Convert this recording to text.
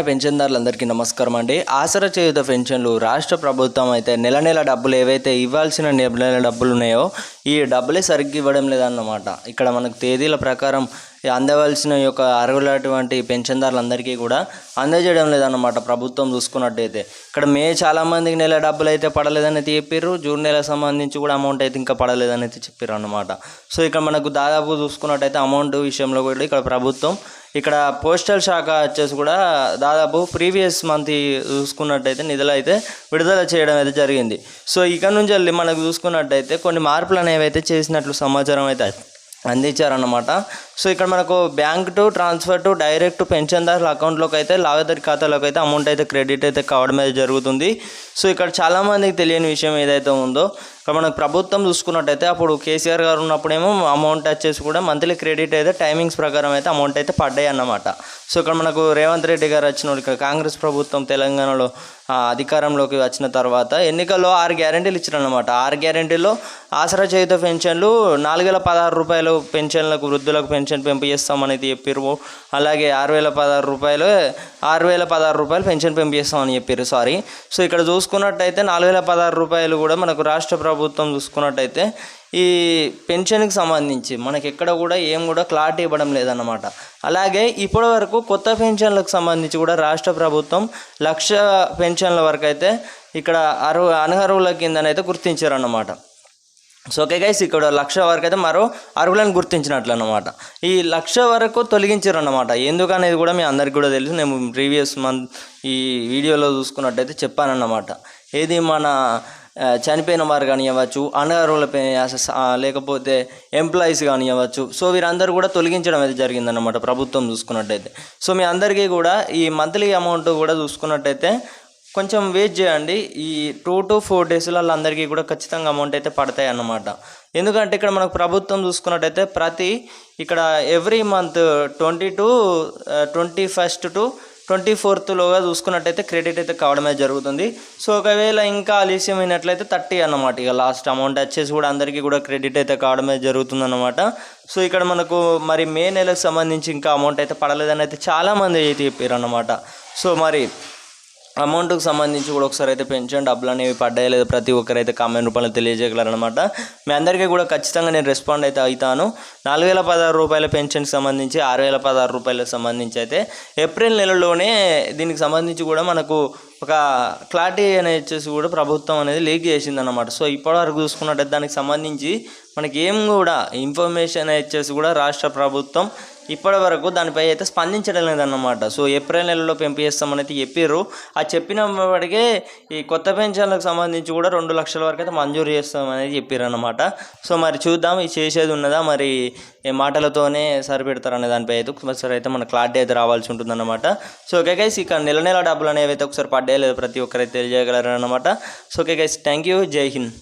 పెన్షన్దారులందరికీ నమస్కారం అండి. ఆసరా చేయూత పెన్షన్లు రాష్ట్ర ప్రభుత్వం అయితే నెల నెల డబ్బులు ఏవైతే ఇవ్వాల్సిన నెల డబ్బులు ఉన్నాయో ఈ డబ్బులే సరిగ్గా ఇవ్వడం లేదన్నమాట. ఇక్కడ మనకు తేదీల ప్రకారం అందవలసిన యొక్క అర్హులైనటువంటి పెన్షన్దారులందరికీ కూడా అందజేయడం లేదన్నమాట ప్రభుత్వం చూసుకున్నట్టయితే. ఇక్కడ చాలామందికి నెల డబ్బులు అయితే పడలేదని అయితే చెప్పారు. జూన్ నెలకు సంబంధించి కూడా అమౌంట్ అయితే ఇంకా పడలేదని అయితే చెప్పారు అన్నమాట. సో ఇక్కడ మనకు దాదాపు చూసుకున్నట్టయితే అమౌంట్ విషయంలో కూడా ఇక్కడ ప్రభుత్వం ఇక్కడ పోస్టల్ శాఖ వచ్చేసి కూడా దాదాపు ప్రీవియస్ మంత్ చూసుకున్నట్టయితే నిధులు అయితే విడుదల చేయడం అయితే జరిగింది. సో ఇక్కడ నుంచి వెళ్ళి మనకు చూసుకున్నట్టయితే కొన్ని మార్పులు అనేవి అయితే చేసినట్లు సమాచారం అయితే అందించారన్నమాట. సో ఇక్కడ మనకు bank to transfer to direct పెన్షన్దారుల అకౌంట్లోకి అయితే లావాదేవీ ఖాతాలోకి అయితే అమౌంట్ అయితే క్రెడిట్ అయితే కావడం అయితే జరుగుతుంది. సో ఇక్కడ చాలామందికి తెలియని విషయం ఏదైతే ఉందో ఇక్కడ మనకు ప్రభుత్వం చూసుకున్నట్టయితే అప్పుడు కేసీఆర్ గారు ఉన్నప్పుడేమో అమౌంట్ వచ్చేసి కూడా మంత్లీ క్రెడిట్ అయితే టైమింగ్స్ ప్రకారం అయితే అమౌంట్ అయితే పడ్డాయి అన్నమాట. సో ఇక్కడ మనకు రేవంత్ రెడ్డి గారు వచ్చిన ఇక్కడ కాంగ్రెస్ ప్రభుత్వం తెలంగాణలో అధికారంలోకి వచ్చిన తర్వాత ఎన్నికల్లో 6 గ్యారెంటీలు ఇచ్చారన్నమాట. 6 గ్యారెంటీల్లో ఆసరా చేయూత పెన్షన్లు 4016 రూపాయలు పెన్షన్లకు వృద్ధులకు పెన్షన్ పెంపు చేస్తామని చెప్పారు. అలాగే 6016 రూపాయలు పెన్షన్ పెంపు చేస్తామని చెప్పారు. సో ఇక్కడ చూసుకున్నట్టయితే 4016 రూపాయలు కూడా మనకు రాష్ట్ర ప్రభుత్వం చూసుకున్నట్టయితే ఈ పెన్షన్కి సంబంధించి మనకి ఎక్కడ కూడా ఏం కూడా క్లారిటీ ఇవ్వడం లేదన్నమాట. అలాగే ఇప్పటి వరకు కొత్త పెన్షన్లకు సంబంధించి కూడా రాష్ట్ర ప్రభుత్వం 1,00,000 పెన్షన్ల వరకు అయితే ఇక్కడ అనర్హుల కిందనైతే గుర్తించారన్నమాట. సో ఓకే గైస్, ఇక్కడ 1,00,000 వరకు అయితే మరో అర్హులను గుర్తించినట్లు అన్నమాట. ఈ 1,00,000 వరకు తొలగించారు అన్నమాట. ఎందుకనేది కూడా మీ అందరికీ కూడా తెలుసు. నేను ప్రీవియస్ మంత్ ఈ వీడియోలో చూసుకున్నట్టయితే చెప్పానన్నమాట. ఏది మన చనిపోయిన వారు కానివ్వచ్చు, అనర్హుల లేకపోతే ఎంప్లాయీస్ కానివ్వచ్చు. సో వీరందరూ కూడా తొలగించడం అయితే జరిగిందన్నమాట ప్రభుత్వం చూసుకున్నట్టయితే. సో మీ అందరికీ కూడా ఈ మంత్లీ అమౌంట్ కూడా చూసుకున్నట్టయితే కొంచెం వెయిట్ చేయండి. ఈ 2 to 4 డేస్లో వాళ్ళందరికీ కూడా ఖచ్చితంగా అమౌంట్ అయితే పడతాయి అన్నమాట. ఎందుకంటే ఇక్కడ మనకు ప్రభుత్వం చూసుకున్నట్టయితే ఇక్కడ every month 21st to 24th చూసుకున్నట్టయితే క్రెడిట్ అయితే కావడమే జరుగుతుంది. సో ఒకవేళ ఇంకా ఆలస్యం అయినట్లయితే 30 అన్నమాట. ఇక లాస్ట్ అమౌంట్ వచ్చేసి కూడా అందరికీ కూడా క్రెడిట్ అయితే కావడమే జరుగుతుంది అన్నమాట. సో ఇక్కడ మనకు మరి మే నెలకు సంబంధించి ఇంకా అమౌంట్ అయితే పడలేదని అయితే చాలామంది అయితే చెప్పారు అన్నమాట. సో మరి అమౌంట్కి సంబంధించి కూడా ఒకసారి అయితే పెన్షన్ డబ్బులు అనేవి పడ్డాయి లేదా ప్రతి ఒక్కరైతే కామెంట్ రూపంలో తెలియజేయగలరనమాట. మీ అందరికీ కూడా ఖచ్చితంగా నేను రెస్పాండ్ అయితే అవుతాను. 4016 రూపాయల పెన్షన్కి సంబంధించి 6016 రూపాయలకు సంబంధించి అయితే ఏప్రిల్ నెలలోనే దీనికి సంబంధించి కూడా మనకు ఒక క్లారిటీ అనేది వచ్చేసి కూడా ప్రభుత్వం అనేది లీక్ చేసిందన్నమాట. సో ఇప్పటివరకు చూసుకున్నట్టు దానికి సంబంధించి మనకి ఏం కూడా ఇన్ఫర్మేషన్ వచ్చేసి కూడా రాష్ట్ర ప్రభుత్వం ఇప్పటి వరకు దానిపై అయితే స్పందించడం లేదన్నమాట. సో ఏప్రిల్ నెలలో పెంపు చేస్తామని అయితే చెప్పారు. ఆ చెప్పినప్పటికే ఈ కొత్త పెన్షన్లకు సంబంధించి కూడా 2 లక్షల వరకు అయితే మంజూరు చేస్తామనేది చెప్పారు అన్నమాట. సో మరి చూద్దాం ఇది చేసేది ఉన్నదా మరి మాటలతోనే సరిపెడతారనే దానిపై అయితే ఒకసారి అయితే మన క్లారిటీ అయితే రావాల్సి ఉంటుందన్నమాట. సో ఓకే గైస్, ఇక నెల నెల డబ్బులు అనేవి అయితే ఒకసారి పడ్డాయి లేదా ప్రతి ఒక్కరైతే తెలియజేయగలరు అన్నమాట. So okay guys, thank you, జై హింద్.